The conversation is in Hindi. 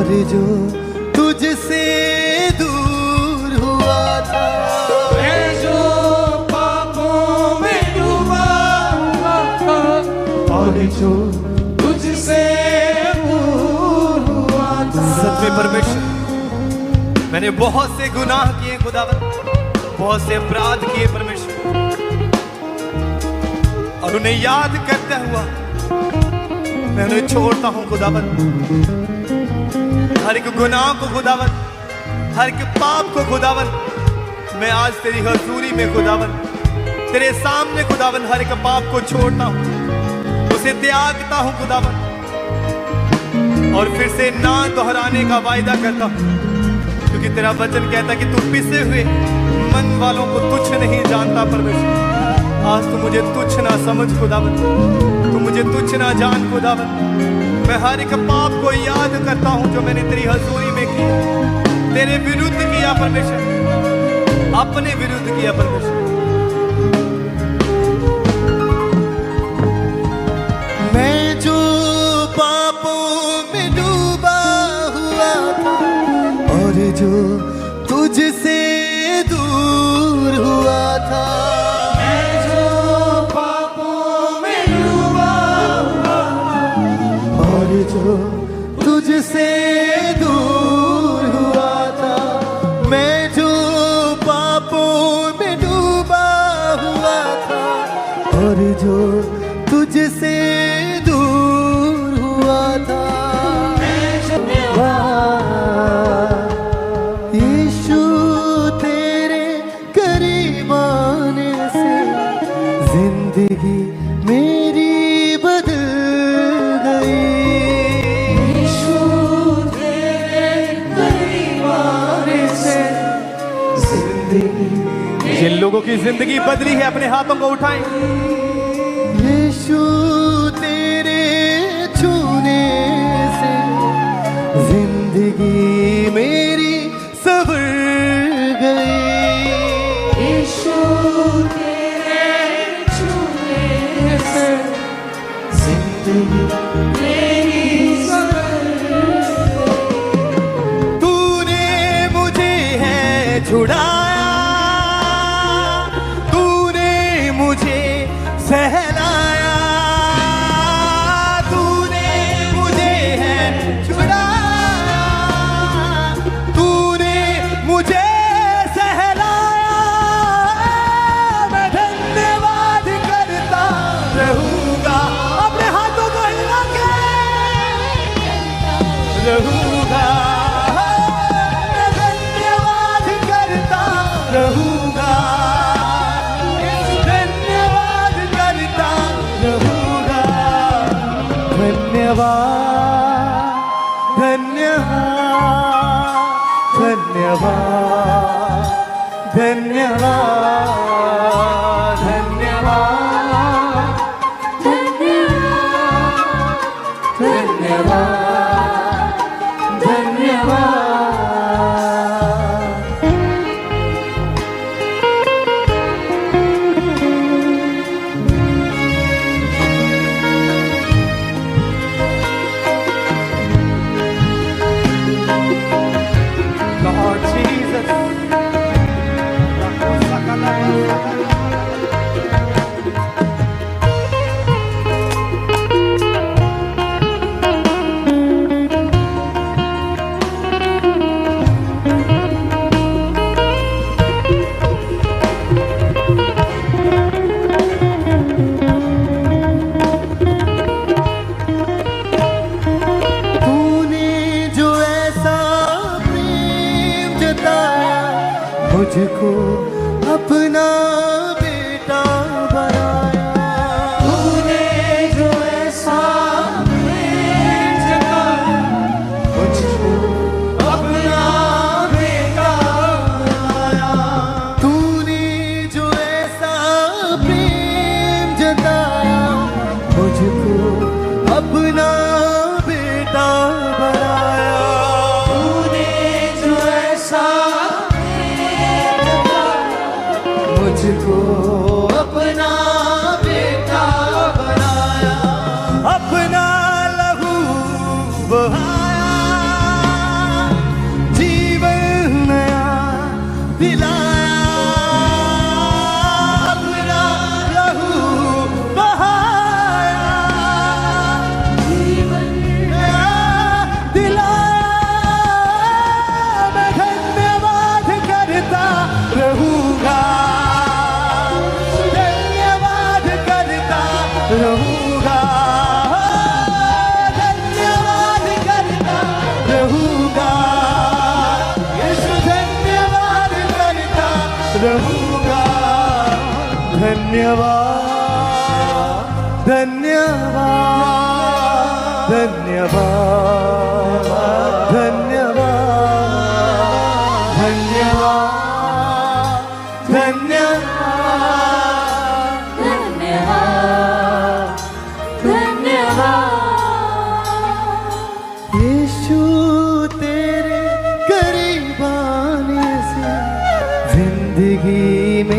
और जो तुझसे दूर हुआ था, मैं जो पापों में डूबा हुआ था, और जो तुझसे दूर हुआ था। सच में परमेश्वर, मैंने बहुत से गुनाह किए खुदावन, बहुत से अपराध किए परमेश्वर, और उन्हें याद करते हुआ मैं उन्हें छोड़ता हूं खुदावन। हर एक गुनाह को खुदावन, हर एक पाप को खुदावन, मैं आज तेरी हजूरी में खुदावन, तेरे सामने खुदावन, हर एक पाप को छोड़ता हूं, उसे त्यागता हूं खुदावन, और फिर से ना दोहराने का वायदा करता हूं, क्योंकि तेरा वचन कहता है कि तू पिसे हुए मन वालों को तुच्छ नहीं जानता परमेश्वर। आज तू मुझे तुच्छ ना समझ खुदावन, तू मुझे तुच्छ ना जान खुदावन। मैं हर एक पाप को याद करता हूं जो मैंने तेरी हजूरी में किया, तेरे विरुद्ध किया परमेश्वर, अपने विरुद्ध किया परमेश्वर। मैं जो पापों में डूबा हुआ था, और जो तुझसे दूर हुआ था, मैं जो पापों में डूबा हुआ था, और जो तुझसे दूर हुआ था, मैं जो पापों में डूबा हुआ था, और जो तुझसे दूर हुआ था, यीशु तेरे करीब आने से जिंदगी मेरी बदल गई। यीशु तेरे करीब आने से जिंदगी। जिन लोगों की जिंदगी बदली है अपने हाथों को उठाएं। यीशु तेरे छूने से जिंदगी मेरी संवर गई। यीशु तेरे छूने से जिंदगी मेरी संवर गई। तूने मुझे है छुड़ाया, तूने मुझे सहलाया, तूने मुझे है छुड़ाया, तूने मुझे सहलाया। मैं धन्यवाद करता रहूंगा, अपने हाथों को हिला के रहूंगा। मैं धन्यवाद करता रहूंगा, धन्यवाद करता रहूंगा। धन्यवाद, धन्यवाद, धन्यवाद, धन्यवाद, धन्यवाद, धन्यवाद, धन्यवाद। Lord Jesus, धन्यवाद धन्यवाद धन्यवाद धन्यवाद धन्यवाद धन्यवाद धन्यवाद यीशु तेरे करीब आने से जिंदगी में